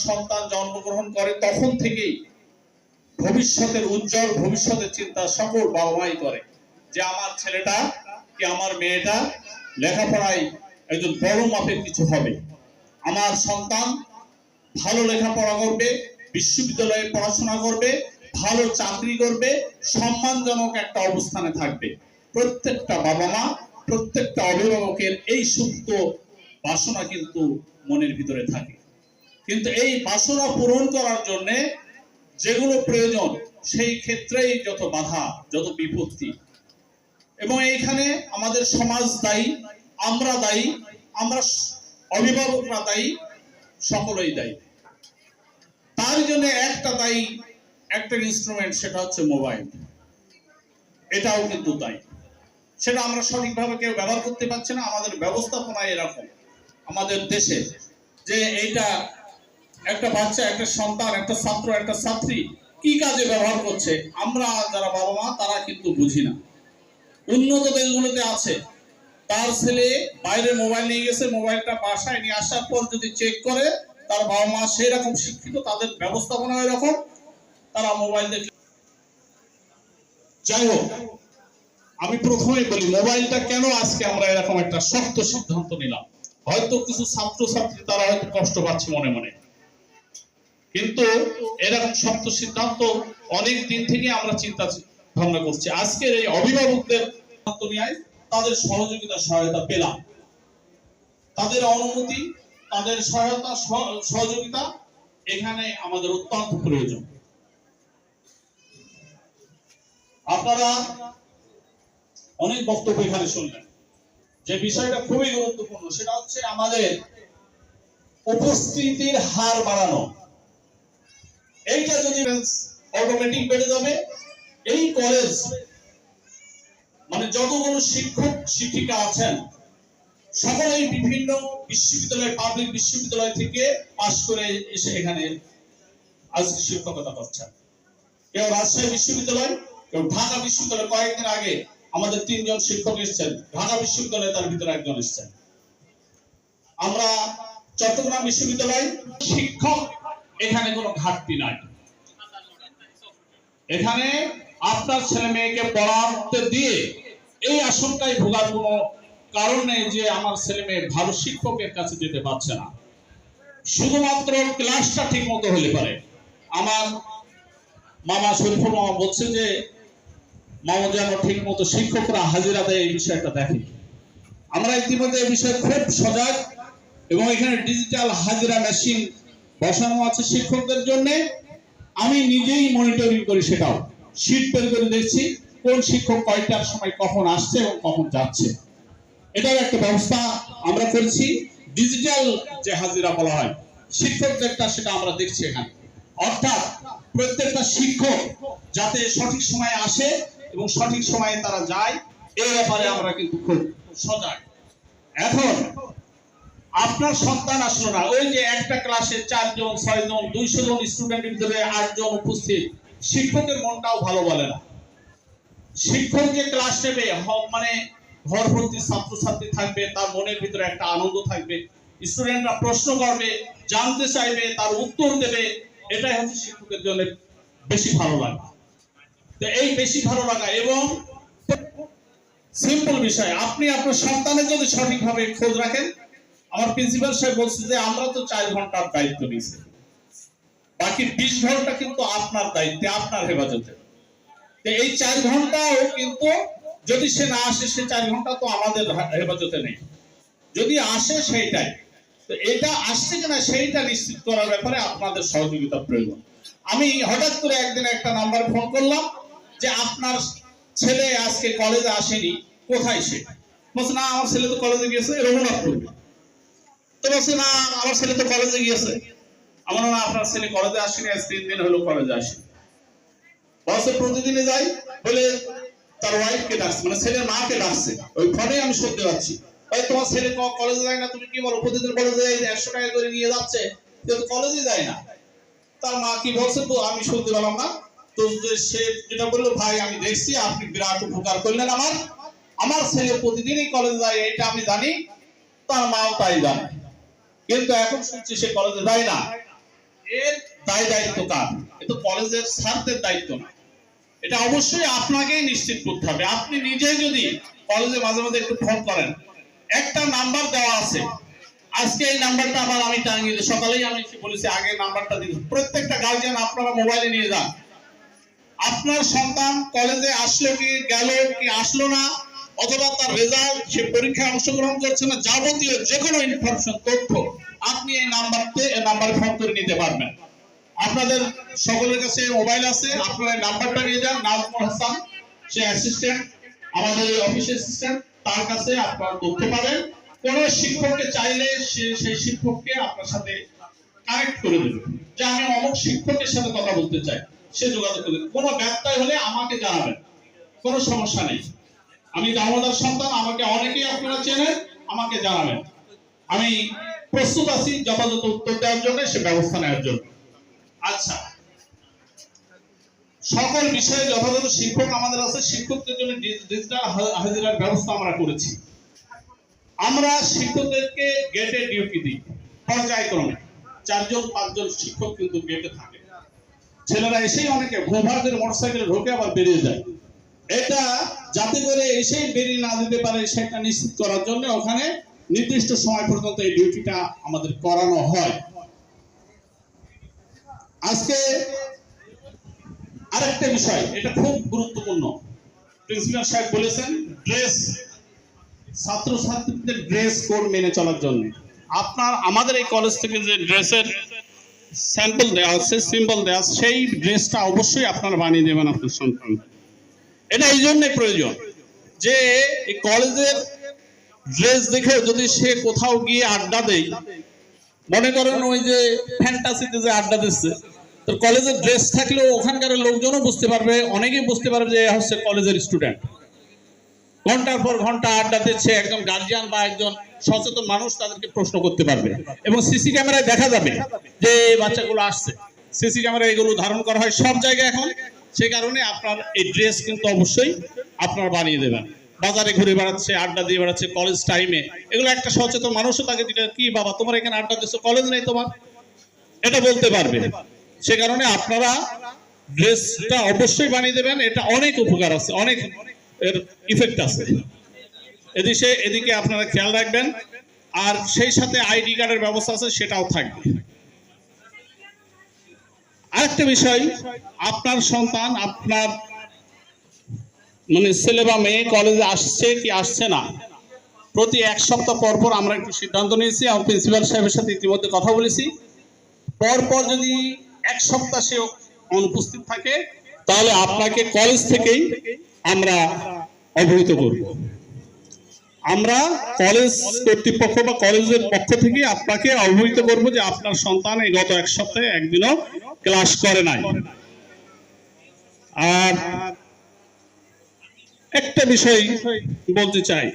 সন্তান জন্মগ্রহণ করে তখন থেকেই ভবিষ্যতের উজ্জ্বল ভবিষ্যতের চিন্তা সকল বাবা মাই করে যে আমার ছেলেটা কি আমার মেয়েটা লেখাপড়ায় একজন বড় মাপের কিছু হবে, আমার সন্তান ভালো লেখাপড়া করবে, বিশ্ববিদ্যালয়ে পড়াশোনা করবে, ভালো চাকরি করবে, সম্মানজনক একটা অবস্থানে থাকবে। প্রত্যেকটা বাবা মা, প্রত্যেকটা অভিভাবকের এই সুপ্ত বাসনা কিন্তু মনের ভিতরে থাকে। কিন্তু এই বাসনা পূরণ করার জন্য যেগুলো প্রয়োজন সেই ক্ষেত্রেই যত বাধা, যত বিপত্তি, এবং এইখানে আমাদের সমাজ দায়ী, আমরা দায়ী, আমরা অভিভাবকরা দায়ী, সকলেই দায়ী। তার জন্য একটা দায়ী, একটা ইনস্ট্রুমেন্ট, সেটা হচ্ছে মোবাইল। এটাও কিন্তু দায়ী, সেটা আমরা সঠিকভাবে কেউ ব্যবহার করতে পারছি না। আমাদের ব্যবস্থাপনায় এরকম আমাদের দেশে যে এইটা একটা বাচ্চা, একটা সন্তান, একটা ছাত্র, একটা ছাত্রী কি কাজে ব্যবহার করছে আমরা যারা বাবা মা তারা কিন্তু বুঝি না। উন্নত দেশগুলোতে আছে, তার ছেলে বাইরে মোবাইল নিয়ে গেছে, মোবাইলটা বাসায় নিয়ে আসার পর যদি চেক করে তার বাবা মা সেই রকম শিক্ষিত, তাদের ব্যবস্থাপনা এরকম, তারা মোবাইল দেখে। যাই হোক, আমি প্রথমে বলি মোবাইলটা কেন আজকে আমরা এরকম একটা শক্ত সিদ্ধান্ত নিলাম। হয়তো কিছু ছাত্রছাত্রী তারা হয়তো কষ্ট পাচ্ছে মনে মনে, কিন্তু এরকম শক্ত সিদ্ধান্ত অনেক দিন থেকে আমরা চিন্তা ভাবনা করছি। আজকের এই অভিভাবকদের সিদ্ধান্ত নিয়ে তাদের সহযোগিতা সহায়তা পেলাম, তাদের অনুমতি, তাদের সহায়তা সহযোগিতা এখানে আমাদের অত্যন্ত প্রয়োজন। আপনারা অনেক বক্তব্য এখানে শুনলেন, যে বিষয়টা খুবই গুরুত্বপূর্ণ সেটা হচ্ছে আমাদের উপস্থিতির হার বাড়ানো। এইটা যদি অটোমেটিক বেড়ে যাবে, এই কলেজ মানে যতগুলো শিক্ষক শিক্ষিকা আছেন সকলেই বিভিন্ন বিশ্ববিদ্যালয়, পাবলিক বিশ্ববিদ্যালয় থেকে পাশ করে এসে এখানে আজকে শিক্ষকতা করছেন। কেউ রাজশাহী বিশ্ববিদ্যালয়, কেউ ঢাকা বিশ্ববিদ্যালয়। কয়েকদিন আগে আমাদের 3 জন শিক্ষক এসেছেন, ঢাকা বিশ্ববিদ্যালয়ে তার ভিতরে একজন এসেছেন। আমরা চট্টগ্রাম বিশ্ববিদ্যালয় শিক্ষক, এখানে কোনো ঘাটতি নাই। এখানে আপনার ছেলে মেয়েকে পড়াতে দিয়ে এই আশঙ্কায় ভোগার কোনো কারণ নেই যে আমার ছেলে মেয়ে ভালো শিক্ষকের কাছে যেতে পারছে না। শুধুমাত্র ক্লাসটা ঠিক মতো হলে পারে। আমার মামা শরীফুল মামা বলছে যে মামা যেন ঠিক মতো শিক্ষকরা হাজিরা দেয়, এই বিষয়টা দেখে। আমরা ইতিমধ্যে এই বিষয়ে খুব সজাগ, এবং এখানে ডিজিটাল হাজিরা মেশিন বসানো আছে শিক্ষকদের জন্য। আমি নিজেই মনিটরিং করি, সেটাও শীট বের করে দেখছি কোন শিক্ষক কয়টার সময় কখন আসছে এবং কখন যাচ্ছে। এটার একটা ব্যবস্থা আমরা করেছি। ডিজিটাল যে হাজিরা বলা হয় শিক্ষকদেরটা, সেটা আমরা দেখছি এখানে। অর্থাৎ প্রত্যেকটা শিক্ষক যাতে সঠিক সময়ে আসে এবং সঠিক সময়ে তারা যায়, এই ব্যাপারে আমরা কিন্তু খুব সজাগ। এখন আপনার সন্তান আসলো না, ওই যে একটা ক্লাসে 4 জন 6 জন 200 জন স্টুডেন্টের ভিতরে 8 জন উপস্থিত, শিক্ষকের মনটাও ভালো বলে না। শিক্ষক যে ক্লাস নেবে, মানে ঘর ভর্তি ছাত্রছাত্রী থাকবে, তার মনের ভিতরে একটা আনন্দ থাকবে, স্টুডেন্টরা প্রশ্ন করবে, জানতে চাইবে, তার উত্তর দেবে, এটাই হচ্ছে শিক্ষকের জন্য বেশি ভালো লাগা। তো এই বেশি ভালো লাগা এবং সিম্পল বিষয়, আপনি আপনার সন্তানের যদি সঠিকভাবে খোঁজ রাখেন। আমার প্রিন্সিপাল সাহেব বলছে যে আমরা তো 4 ঘন্টার দায়িত্ব নিয়েছি, বাকি 20 ঘন্টা কিন্তু আপনার দায়িত্বে, আপনার হেফাজতে। এই 4 ঘন্টাও কিন্তু যদি সে না আসে, সে 4 ঘন্টা তো আমাদের হেফাজতে নেই। যদি আসে সেইটাই, তো এটা আসছে কিনা সেইটা নিশ্চিত করার ব্যাপারে আপনাদের সহযোগিতা প্রয়োজন। আমি হঠাৎ করে একদিন একটা নাম্বার ফোন করলাম যে আপনার ছেলে আজকে কলেজে আসেনি, কোথায় সে? বলছে না আমার ছেলে তো কলেজে গিয়েছে রঘুনাথপুর। তো বলছে না আমার ছেলে তো কলেজে গিয়েছে। আমার না আপনার ছেলে কলেজে আসেনি, আজ 3 দিন হলো কলেজে আসেনি। বলছে প্রতিদিনই যাই বলে তার ওয়াইফকে ডাকছে, মানে ছেলের মাকে ডাকছে, ওই ফোনে আমি শুনতে পাচ্ছি। ভাই তোমার ছেলে কলেজে যায় না, তুমি কি বলো? প্রতিদিন কলেজে যাই, 100 টাকা করে নিয়ে যাচ্ছে, কিন্তু কলেজে যায় না। তার মা কি বলছে তো আমি শুনতে পেলাম না। তো সে যেটা বললো, ভাই আমি দেখছি আপনি বিরাট উপকার করলেন আমার ছেলে প্রতিদিনই কলেজে যায়, এটা আমি জানি, তার মাও তাই জানে, কিন্তু এখন শুনছি সে কলেজে যায় না। এর দায়িত্ব কার? এটা কলেজের স্যারদের দায়িত্ব না, এটা অবশ্যই আপনাকেই নিশ্চিত করতে হবে। আপনি নিজে যদি কলেজে মাঝে মাঝে একটু ফোন করেন, একটা নাম্বার দেওয়া আছে, আজকে এই নাম্বারটা আবার আমি টাঙিয়ে দিই, সকালেই আমি বলেছি আগে নাম্বারটা দিন। প্রত্যেকটা গার্জিয়ান আপনারা মোবাইলে নিয়ে যান, আপনার সন্তান কলেজে আসলো কি গেল কি আসলো না, অথবা তার রেজাল্ট, সে পরীক্ষায় অংশগ্রহণ করছে না, যাবতীয় যে কোনো ইনফরমেশন তথ্য আপনি এই নাম্বারে ফোন করে নিতে পারবেন। আপনাদের সকলের কাছে মোবাইল আছে, আপনারা নাম্বারটা নিয়ে যান। নাজমুল হাসান, সে অ্যাসিস্ট্যান্ট, আমাদের অফিস অ্যাসিস্ট্যান্ট, তার কাছে আপনারা তথ্য পাবেন। কোন শিক্ষককে চাইলে সেই শিক্ষককে আপনার সাথে কানেক্ট করে দেবে, যে আমি অমুক শিক্ষকের সাথে কথা বলতে চাই, সে যোগাযোগ করবে। কোনো ব্যত্যয় হলে আমাকে জানাবেন, কোনো সমস্যা নেই। আমি দামোদর সন্তান, আমাকে অনেকেই আপনারা চেনেন, আমাকে জানাবেন। আমি প্রস্তুত আছি যথাযথ উত্তর দেওয়ার জন্য, সে ব্যবস্থা নেওয়ার জন্য। আচ্ছা, সকল বিষয়ে যথাযথ শিক্ষক আমাদের আছে, শিক্ষকদের জন্য ডিজিটাল হাজিরার ব্যবস্থা আমরা করেছি। আমরা শিক্ষকদেরকে গেটে ডিউটি দিই পর্যায়ক্রমে, 4 জন 5 জন শিক্ষক কিন্তু গেটে থাকে। ছেলেরা এসেই অনেকে ভোভারদের মোটরসাইকেলে ঢোকে আবার বেরিয়ে যায়, এটা যাতে করে এসেই বেরিয়ে না যেতে পারে সেটা নিশ্চিত করার জন্য ওখানে নির্দিষ্ট সময় পর্যন্ত এই ডিউটিটা আমাদের করানো হয়। আজকে আরেকটা বিষয়, এটা খুব গুরুত্বপূর্ণ। প্রিন্সিপাল সাহেব বলেছেন ড্রেস, ছাত্রছাত্রীদের ড্রেস কোড মেনে চলার জন্য। আমাদের এই কলেজ থেকে যে ড্রেসের স্যাম্পল দেওয়া আছে, সিম্বল দেওয়া আছে, সেই ড্রেসটা অবশ্যই আপনারা বানিয়ে দেবেন আপনার সন্তান। এটা এই জন্য প্রয়োজন যে এই কলেজের ড্রেস দেখে যদি সে কোথাও গিয়ে আড্ডা দেয়, মনে করেন ওই যে ফ্যান্টাসিতে যে আড্ডা দিচ্ছে, তো কলেজের ড্রেস থাকলেও ওখানকার লোকজনও বুঝতে পারবে, অনেকেই বুঝতে পারবে যে হচ্ছে কলেজের স্টুডেন্ট। ঘন্টার পর ঘন্টা আড্ডা দিচ্ছে, একজন গার্জিয়ান বা একজন সচেতন মানুষ তাদেরকে প্রশ্ন করতে পারবে, এবং সিসি ক্যামেরায় দেখা যাবে যে বাচ্চাগুলো আসছে। সিসি ক্যামেরায় এগুলো ধারণ করা হয় সব জায়গায় এখন। সেই কারণে আপনার এই ড্রেস কিন্তু অবশ্যই আপনারা বানিয়ে দেবেন। বাজারে ঘুরে বেড়াচ্ছে, আড্ডা দিয়ে বেড়াচ্ছে কলেজ টাইমে, এগুলো একটা সচেতন মানুষও তাকে কি বাবা তোমার এখানে আড্ডা দিচ্ছ, কলেজ নেই তোমার, এটা বলতে পারবে। সে কারণে আপনারা ড্রেসটা অবশ্যই বানিয়ে দেবেন, এটা অনেক উপকার আছে, অনেক এর ইফেক্ট আছে। এদিকে আপনারা খেয়াল রাখবেন, আর সেই সাথে আইডি কার্ডের ব্যবস্থা আছে, সেটাও থাকবে। আরেকটা বিষয়, আপনার সন্তান, আপনার মানে ছেলে বা মেয়ে কলেজে আসছে কি আসছে না, প্রতি 1 সপ্তাহ পর পর আমরা একটু সিদ্ধান্ত নিয়েছি, আমার প্রিন্সিপাল সাহেবের সাথে ইতিমধ্যে কথা বলেছি। পরপর যদি 1 সপ্তাহ সে অনুপস্থিত থাকে, তাহলে আপনাকে কলেজ থেকেই আমরা অবহিত করব। আমরা কলেজ কর্তৃপক্ষ বা কলেজের পক্ষ থেকে আপনাকে অবহিত করব যে আপনার সন্তান এই গত 1 সপ্তাহে একদিনও ক্লাস করে নাই। আর একটা বিষয় বলতে চাই,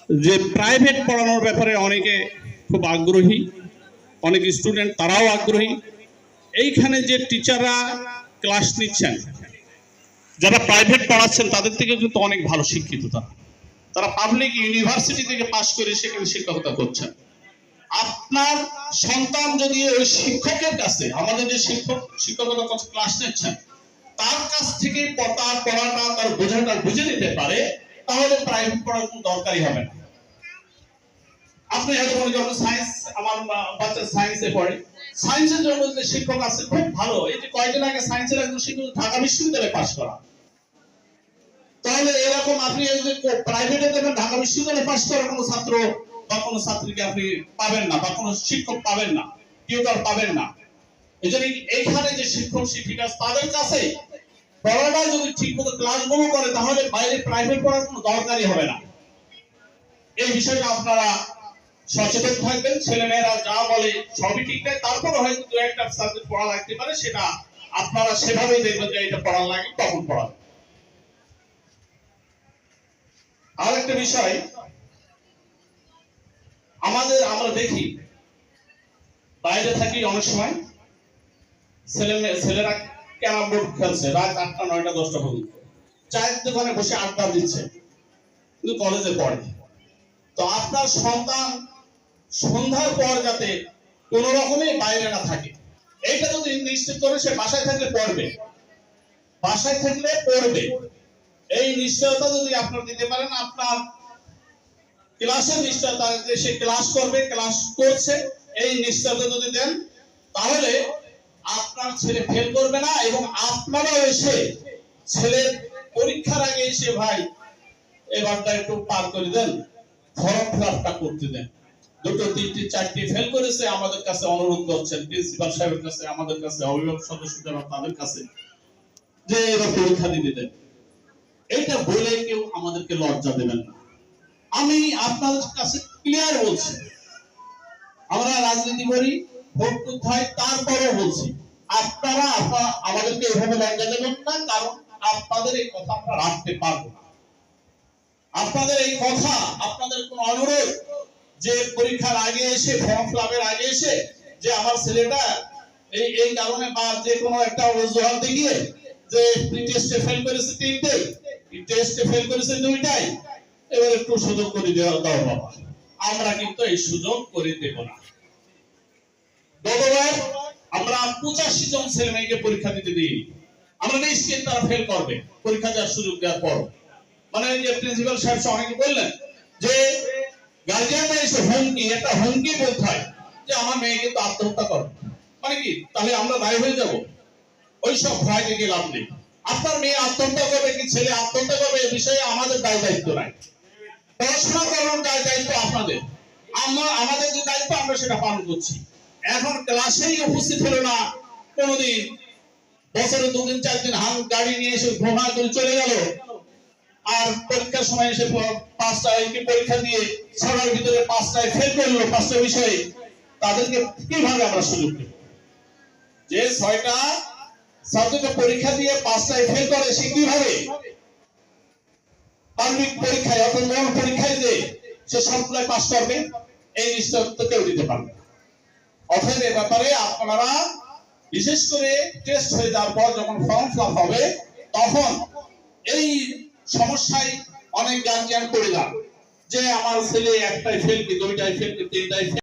যে প্রাইভেট পড়ানোর ব্যাপারে অনেকে খুব আগ্রহী, অনেক স্টুডেন্ট তারাও আগ্রহী। এইখানে যে টিচাররা ক্লাস নিচ্ছেন, যারা প্রাইভেট পড়াচ্ছেন, তাদের থেকে কিন্তু অনেক ভালো শিক্ষিত। তারা পাবলিক ইউনিভার্সিটি থেকে পাশ করে সেখানে শিক্ষকতা করছেন। আপনার সন্তান যদি ওই শিক্ষকের কাছে, আমাদের যে শিক্ষকতা ক্লাস নিচ্ছেন, তার কাছ থেকে তার পড়াটা, তার বোঝাটা বুঝে নিতে পারে, তাহলে প্রাইভেট পড়ার কোনো দরকারই হবে না। আপনি হয়তো মনে করেন সায়েন্স, আমার বাচ্চা সায়েন্সে পড়ে, সায়েন্সের জন্য যে শিক্ষক আছে খুব ভালো, এই যে কয়েকদিন আগে সায়েন্সের একজন শিক্ষক ঢাকা বিশ্ববিদ্যালয়ে পাশ করা, তাহলে এরকম আপনি প্রাইভেটে দেবেন, ঢাকা বিশ্ববিদ্যালয়ে পাশ করা কোনো ছাত্র বা কোনো ছাত্রীকে আপনি পাবেন না, বা কোনো শিক্ষক পাবেন না, টিউটর পাবেন না। এই জন্য এইখানে যে শিক্ষক শিক্ষিকা তাদের কাছে পড়াটা যদি ঠিক মতো ক্লাসগুলো করে, তাহলে বাইরে প্রাইভেট পড়ার কোনো দরকারই হবে না। এই বিষয়টা আপনারা সচেতন থাকবেন। ছেলেমেয়েরা যা বলে সবই ঠিক থাকে, তারপরে হয়তো 2-1টা সাবজেক্ট পড়া লাগতে পারে, সেটা আপনারা সেভাবেই দেখবেন যে এটা পড়া লাগে, তখন পড়াবেন। আরেকটা বিষয়, আমরা দেখি বাইরে থাকি অনেক সময় ছেলেরা ক্যারাম বোর্ড খেলছে রাত 8টা 9টা 10টা পর্যন্ত, চায়ের দোকানে বসে আড্ডা দিচ্ছে, কিন্তু কলেজে পড়ে। তো আপনার সন্তান সন্ধ্যার পর যাতে কোন রকমে বাইরে না থাকে। এইটা যদি নিশ্চিত করে সে বাসায় থাকলে পড়বে, বাসায় থাকলে পড়বে, এই নিশ্চয়তা যদি আপনারা দিতে পারেন, আপনার ক্লাসের নিশ্চয়তা যে সে ক্লাস করবে, ক্লাস করছে, এই নিশ্চয়তা যদি দেন, তাহলে আপনার ছেলে ফেল করবে না। এবং আপনারাও এসে ছেলের পরীক্ষার আগে এসে ভাই এবারটা একটু পার করে দেন, ফর্ম ফিল আপটা করতে দেন। দুটো তিনটি চারটি ফেল করেছে, আমাদের কাছে অনুরোধ করছেন প্রিন্সিপাল সাহেবের কাছে, আমাদের কাছে, অভিভাবক সদস্যদের তাদের কাছে, যে এবার পরীক্ষা দিতে দেন। এইটা বলে কেউ আমাদেরকে লজ্জা দেবেন না। আমি আপনাদের কাছে ক্লিয়ার বলছি, আমরা রাজনীতি করি, ভোট করতে হয়, তারপরেও বলছি আপনারা আমাদেরকে এভাবে লজ্জা দেবেন না, কারণ আপনাদের এই কথা আমরা রাখতে পারবো না। আপনাদের এই কথা, আপনাদের কোন অনুরোধ যে পরীক্ষার আগে এসে, ফর্ম ফিল আপের আগে এসে যে আমার ছেলেটা এই কারণে বা যে কোনো একটা অজুহাত দেখিয়ে যে প্রি টেস্টে ফেল করেছে তিনটেই, টেস্টে ফেল করেছে দুইটাই, এবার একটু সুযোগ করে দাও বাবা, আমরা কিন্তু এই সুযোগ করে দেব না। গতবার আমরা 85 জন ছেলে মেয়েকে পরীক্ষা দিতে দিই, আমরা নিশ্চিত তারা ফেল করবে পরীক্ষা দেওয়ার সুযোগ দেওয়ার পর। মানে যে প্রিন্সিপাল সাহেব সবাইকে বললেন যে গার্জিয়ানরা এসে হুমকি, একটা হুমকি বলতে হয় যে আমার মেয়ে কিন্তু আত্মহত্যা করবে, মানে কি তাহলে আমরা দায়ী হয়ে যাব? ওইসব ভয় থেকে লাভ নেই। আপনার মেয়ে আত্মহত্যা করবে কি ছেলে আত্মহত্যা করবে এ বিষয়ে আমাদের দায়িত্ব নাই। পড়াশোনা করার দায়িত্ব আপনাদের, আমাদের যে দায়িত্ব আমরা সেটা পালন করছি। এখন ক্লাসেই উপস্থিত হলো না কোনোদিন, বছরে 2 দিন 4 দিন হাম গাড়ি নিয়ে এসে ঘোষণা করে চলে গেল, আর পরীক্ষার সময় এসে 5টায় পরীক্ষা দিয়ে 6টার ভিতরে 5টায় ফেল করলো 5টা বিষয়ে, তাদেরকে কিভাবে আমরা সুযোগ দেব? যে 6টা সাবজেক্টে পরীক্ষা দিয়ে 5টায় ফেল করে সে কিভাবে পাবলিক পরীক্ষায় অর্থাৎ মূল পরীক্ষায় যে সে সবগুলাই পাস করবে? এই নিশ্চয়তা কেউ দিতে পারবে। অতএব এ ব্যাপারে আপনারা বিশেষ করে টেস্ট হয়ে যাওয়ার পর যখন ফর্ম ফিল আপ হবে, তখন এই সমস্যায় অনেক গার্জিয়ান পড়ে যান যে আমার ছেলে 1টায় ফেল কি 2টায় ফেল কি 3টায় ফেল।